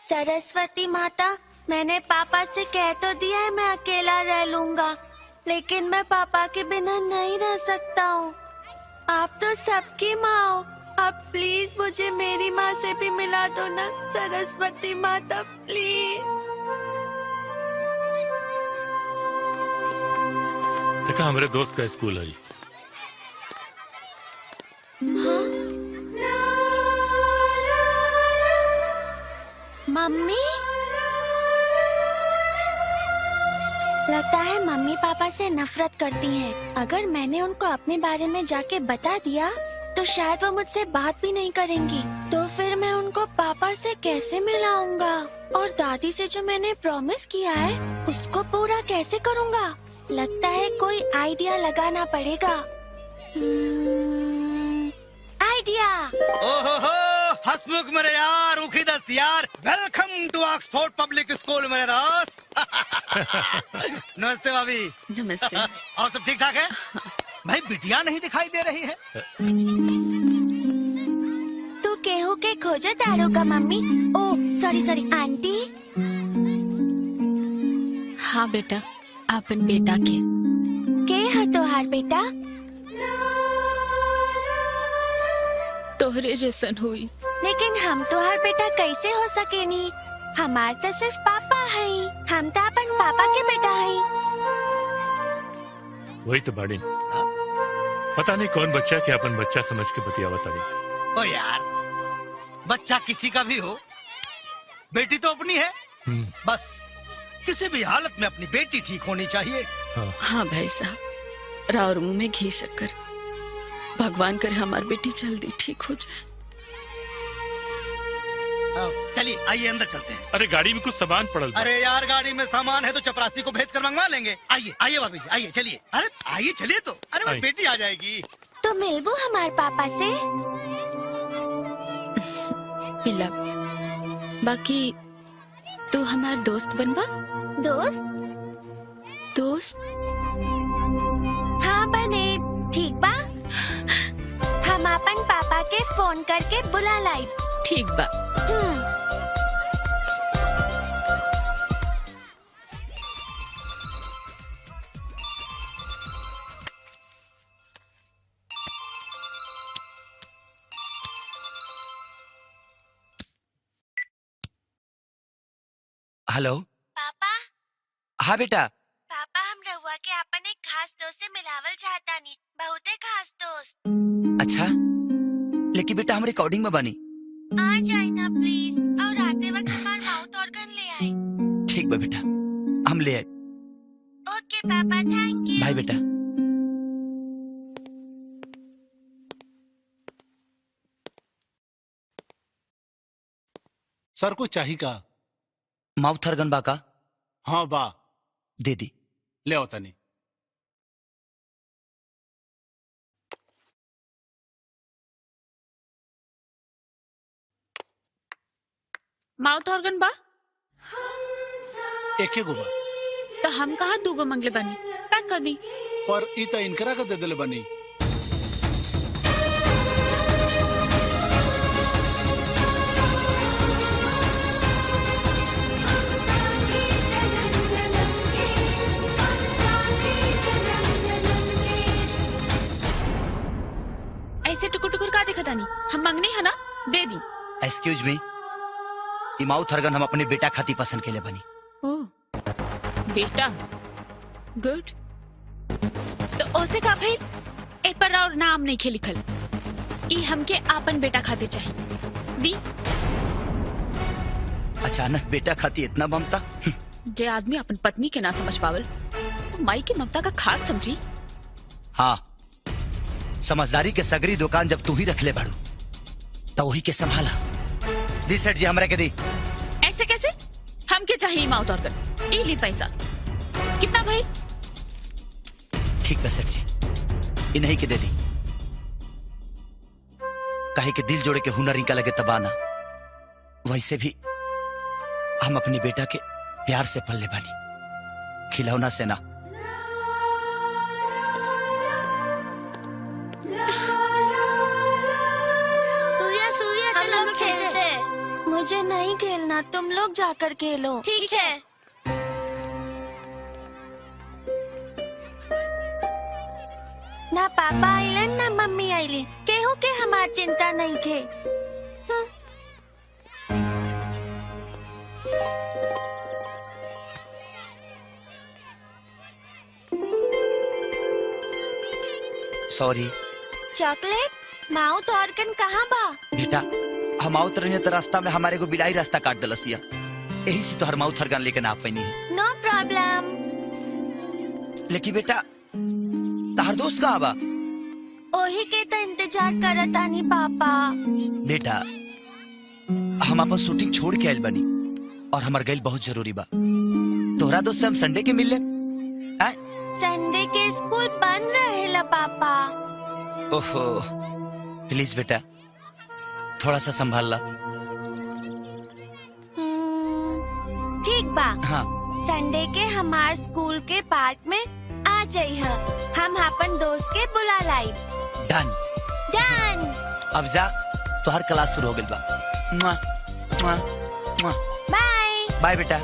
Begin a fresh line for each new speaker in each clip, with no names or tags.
सरस्वती माता, मैंने पापा से कह तो दिया है मैं अकेला रह लूंगा, लेकिन मैं पापा के बिना नहीं रह सकता हूँ। आप तो सबकी माँ हो, आप प्लीज मुझे मेरी माँ से भी मिला दो ना सरस्वती माता, प्लीज।
देखा हमारे दोस्त का स्कूल है।
हाँ? मम्मी, लगता है मम्मी पापा से नफरत करती हैं। अगर मैंने उनको अपने बारे में जाके बता दिया तो शायद वो मुझसे बात भी नहीं करेंगी। तो फिर मैं उनको पापा से कैसे मिलाऊंगा? और दादी से जो मैंने प्रॉमिस किया है उसको पूरा कैसे करूंगा? लगता है कोई आइडिया लगाना पड़ेगा। आइडिया!
ओहो हसमुख मेरे यार, उखी दस्त यार, welcome to Oxford public school मेरे दोस्त। नमस्ते भाभी।
नमस्ते।
और सब ठीक ठाक है? भाई बिटिया नहीं दिखाई दे रही है।
तू केहू के खोजे तारो का मम्मी? ओ सॉरी आंटी।
हाँ बेटा, अपन बेटा के
है तोहार बेटा?
तोहरे जैसन हुई।
लेकिन हम तोहार बेटा कैसे हो सकेनी? हमार तो सिर्फ पापा है, हम तो अपन पापा के बेटा है।
वही तो बाड़ी, पता नहीं कौन बच्चा के अपन बच्चा समझ के बतियावत अभी।
ओ यार, बच्चा किसी का भी हो, बेटी तो अपनी है। बस किसी भी हालत में अपनी बेटी ठीक होनी चाहिए।
हाँ भाई साहब, रावर मुंह में घी शक्कर। भगवान करे हमारी बेटी जल्दी ठीक हो जाए।
चलिए आइए अंदर चलते हैं।
अरे गाड़ी में कुछ सामान पड़ल।
अरे यार गाड़ी में सामान है तो चपरासी को भेज कर मंगवा लेंगे। आइए आइए भाभी जी, आइए चलिए। अरे आइए चलिए तो। अरे मेरी बेटी आ जाएगी।
तो मिलबू हमारे पापा से?
पिला, बाकी तू हमार दोस्त बनबा?
दोस्त?
दोस्त?
हाँ बने, ठीक बा। हम अपन पापा के फोन करके बुला लाई।
ठीक बा।
हेलो
पापा।
हाँ बेटा।
पापा, हम रहुआ के अपन एक खास दोस्त से मिलावल चाहता नी, बहुते खास दोस्त।
अच्छा, लेकिन बेटा हम रिकॉर्डिंग में बनी।
आ जाए ना प्लीज, और आते वक्त हमार माउथ ऑर्गन ले आए।
ठीक बा बेटा, हम ले आए।
ओके पापा, थैंक यू।
बाय बेटा।
सर को चाहिए का?
माउथ ऑर्गन बा का?
हाँ बा।
दे दी।
ले आओ तनी।
माउथ ऑर्गन बा?
एके गो बा।
तो हम कहा दूगो मंगले बनी, पैक कर दी।
पर इ त इनकरा का दे दिले बनी।
ऐसे टुकुर टुकुर का देखा तानी? हम मंगनी है ना, दे दी।
एक्सक्यूज मी, माउथ ऑर्गन हम अपने बेटा खाती पसंद के लिए बनी।
ओह, बेटा, गुड। तो ओसे का भाई ए पर और नाम नहीं खे लिखल। ई हमके आपन बेटा खाते चाहिए। दी।
अचानक बेटा खाती इतना ममता?
जे आदमी अपन पत्नी के ना समझ पावल, तो माई की ममता का खाद समझी।
हाँ, समझदारी के सगरी दुकान जब तू ही रख ले बाड़ू तो वही के संभाला। दी सेठ जी, हमरा के दी।
ऐसे कैसे? हम के चाहिए माउथ ऑर्गन। ई ली पैसा। कितना भाई?
ठीक है सेठ जी, इन्हीं के दे दी। कहे के दिल जोड़े के हुनर इनका लगे तबाना, वैसे भी हम अपनी बेटा के प्यार से पल्ले बानी, खिलौना से ना।
मुझे नहीं खेलना, तुम लोग जाकर खेलो।
ठीक है।
ना पापा आइलन ना मम्मी आइली, केहू के हमार चिंता नहीं खे।
सॉरी
चॉकलेट माउथ ऑर्गन कहाँ बा?
बेटा, हम आवत रही तो रास्ता में हमारे को बिलाई रास्ता काट दलसिया, यही से तो हर माउथ हरगान लेके ना पैनी है।
नो प्रॉब्लम।
लेकिन बेटा तार दोस्त कहाँ बा?
ओही के तो इंतजार करत आनी पापा।
बेटा हम अपन शूटिंग छोड़ के आयल बनी और हमार गैल बहुत जरूरी बा। तोहरा दोस्त से हम संडे के मिल ले।
संडे के स्कूल बंद रहेला पापा।
ओहो प्लीज बेटा थोड़ा सा संभाल ला।
ठीक बा।
हाँ
संडे के हमार स्कूल के पार्क में आ जाइह, हम अपन दोस्त के बुला लाई।
डन
डन।
अब जा तो हर क्लास शुरू हो गई बा। मुआ, मुआ, मुआ।
बाय
बाय बेटा।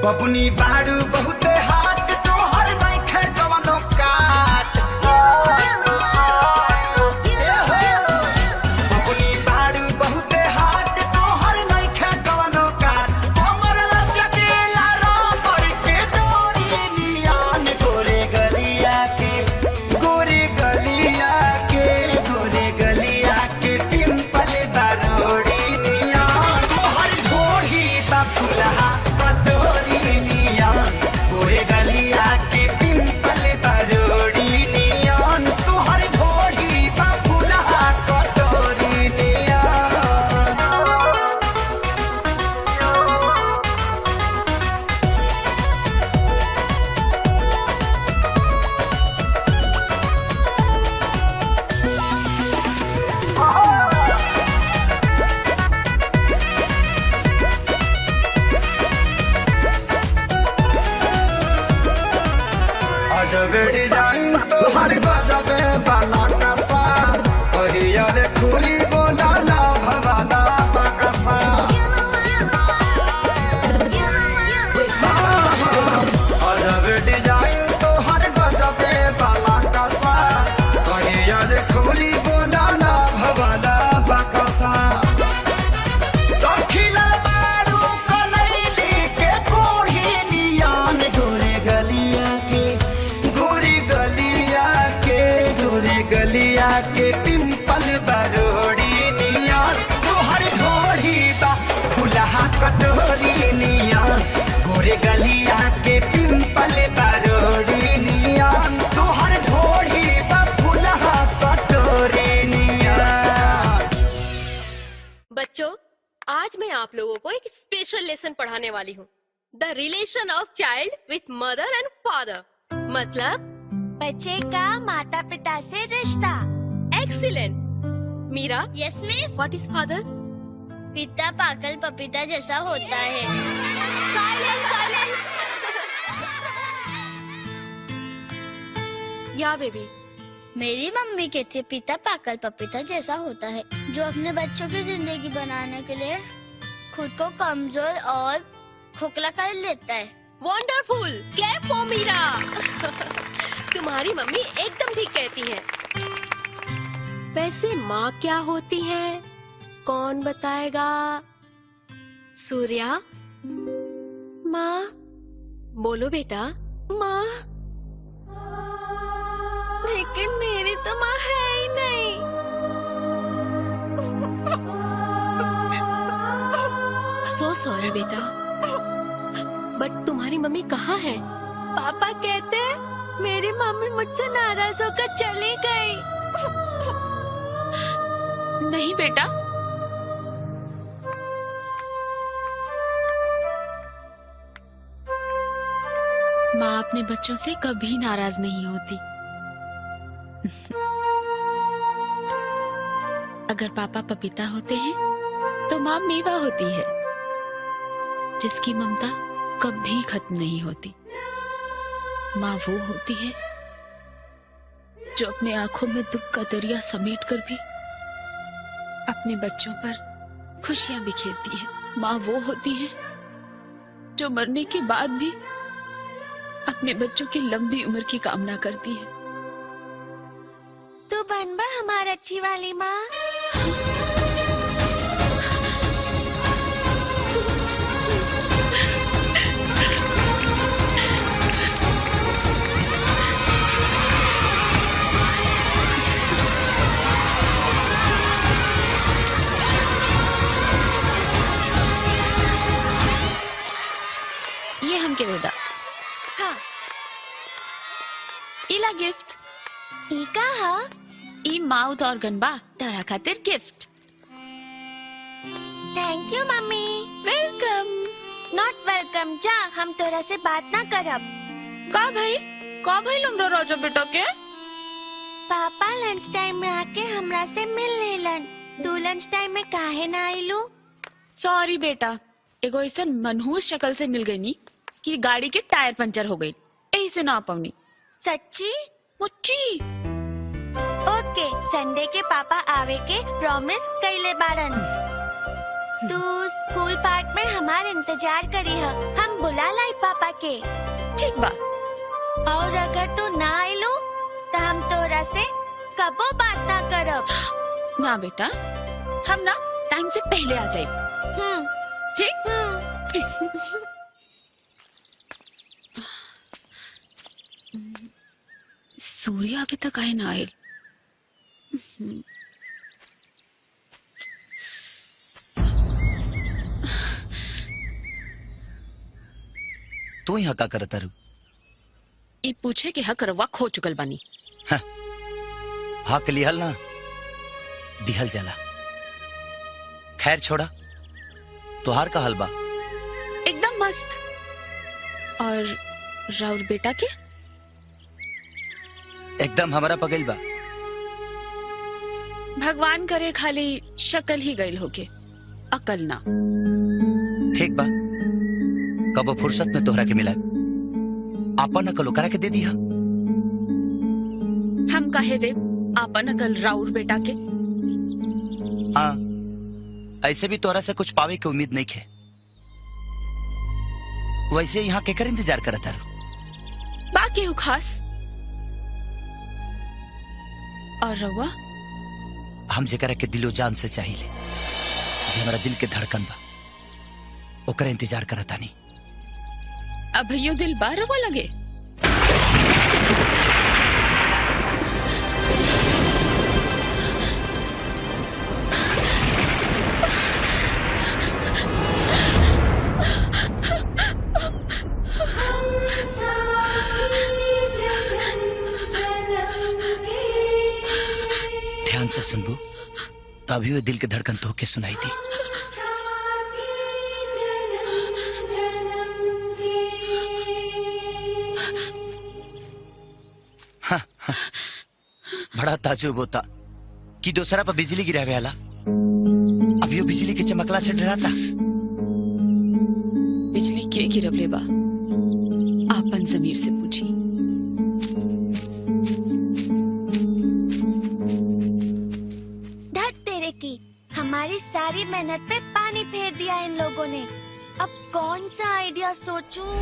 बबुनी बाड़ू बहुते हाथ तोहर नइखे कवनो काट। बबुनी बाड़ू बहुते हाथ तोहर नइखे कवनो काट। हमर लचकेला रबड़ के डोरी नियान गोरे गलिया के, गोरे गलिया के, गोरे गलिया के पिंपल बारोड़ी नियान। तोहर ढोही बा फुलहा गोरे गलिया के पिंपल बरोड़ी नियन। तोहर ढोरी बा फुलहा कटोरी नियन। अजबे डिजाइन तोहर गजबे बाला कसा, कहिया रे खुली बोला ना भवाला बकसा। अजबे डिजाइन तोहर गजबे बाला कसा, कहिया रे खुली बोला ना भवाला बकसा। दखिला बारू कनैली के कोढ़ी नियान गोरे गलिया के, गोरे गलिया के, गोरे गलिया के पिंपल बरोड़ी नियान। तोहर ढोरी बा फुलहा कटोरी नियान। गोरे गलिया के पिंपल बरोड़ी नियान। तोहर ढोरी बा फुलहा कटोरी नियान।
बच्चों, आज मैं आप लोगों को एक स्पेशल लेसन पढ़ाने वाली हूँ। The relation of child with mother and father, मतलब
बच्चे का माता पिता से रिश्ता।
Excellent. Meera,
yes miss.
What is father?
पिता पागल पपीता जैसा होता है।
Silence, silence. या बेबी।
मेरी मम्मी कहती है पिता पागल पपीता जैसा होता है, जो अपने बच्चों की जिंदगी बनाने के लिए खुद को कमजोर और खोखला कर लेता है।
Wonderful, clap for Meera. तुम्हारी मम्मी एकदम ठीक कहती है। वैसे माँ क्या होती है, कौन बताएगा? सूर्या,
माँ।
बोलो बेटा।
माँ, लेकिन मेरी तो माँ है ही नहीं।
सो सॉरी बेटा, बट तुम्हारी मम्मी कहाँ है?
पापा कहते हैं मेरी मम्मी मुझसे नाराज होकर चली गई।
नहीं बेटा, माँ अपने बच्चों से कभी नाराज नहीं होती। अगर पापा पपीता होते हैं तो माँ मेवा होती है, जिसकी ममता कभी खत्म नहीं होती। माँ वो होती है जो अपने आंखों में दुख का दरिया समेट कर भी अपने बच्चों पर खुशियां बिखेरती है। माँ वो होती है जो मरने के बाद भी अपने बच्चों की लंबी उम्र की कामना करती है।
तू बनबा हमार अच्छी वाली माँ।
ये हमके देदा।
हाँ,
इला गिफ्ट।
ई का हा?
ई माउथ ऑर्गन बा, तारा खातिर gift.
Thank you mummy.
Welcome.
Not welcome, जा, हम तोरा से बात ना करब।
का भाई लुमरा राजा बेटा के?
पापा लंच टाइम में आके हमरा से मिल लेलन। तू लंच टाइम में काहे ना आइलू?
सॉरी बेटा, एगो ऐसा मनहूस शक्ल से मिल गई नी कि गाड़ी के टायर पंचर हो गई, यही से ना पाऊनी।
सच्ची?
मुच्ची।
ओके, संडे के पापा आवे के प्रॉमिस कइले बारन। तू स्कूल पार्क में हमार इंतजार करी है, हम बुला लाई पापा के।
ठीक बा।
और अगर तू ना आइलू तो हम तोरा से कबो बात ना करब।
ना बेटा, हम ना टाइम से पहले आ जाए। ठीक। सूर्य अभी तक आए ना आए।
तू यहाँ का करता रू?
ये पूछे कि हक रवा खो चुकल बानी।
हक लिहल ना दिहल जाला। खैर छोड़ा, तुहार का हलबा?
एकदम मस्त। और राउर बेटा के?
एकदम हमारा पगल बा।
भगवान करे खाली शक्ल ही गईल होके, अकल ना।
ठीक बा, कबो फुर्सत में तोहरा के मिला आपन अकल ओकरा के दे दिया।
हम काहे दे आपन अकल राउर बेटा के?
हाँ, ऐसे भी तोहरा से कुछ पावे की उम्मीद नहीं है। वैसे यहाँ केकर इंतजार करता रू?
बाकी हूँ खास। और रवा?
हम जेकरा के दिलो जान से चाहिए, जे हमारा दिल के धड़कन बा, ओकरा इंतजार करता नहीं।
अब यो दिल बार रवा लगे।
ध्यान से सुनबू, तभी वो दिल के धड़कन तो के सुनाई दी। हाँ, हाँ, बड़ा ताजुब होता कि दूसरा पर बिजली गिरावे वाला अभी वो बिजली के चमकला से डराता।
बिजली के गिरवले बा, आपन जमीर से पूछी।
धत तेरे की, हमारी सारी मेहनत पे पानी फेर दिया इन लोगों ने। अब कौन सा आइडिया सोचूं?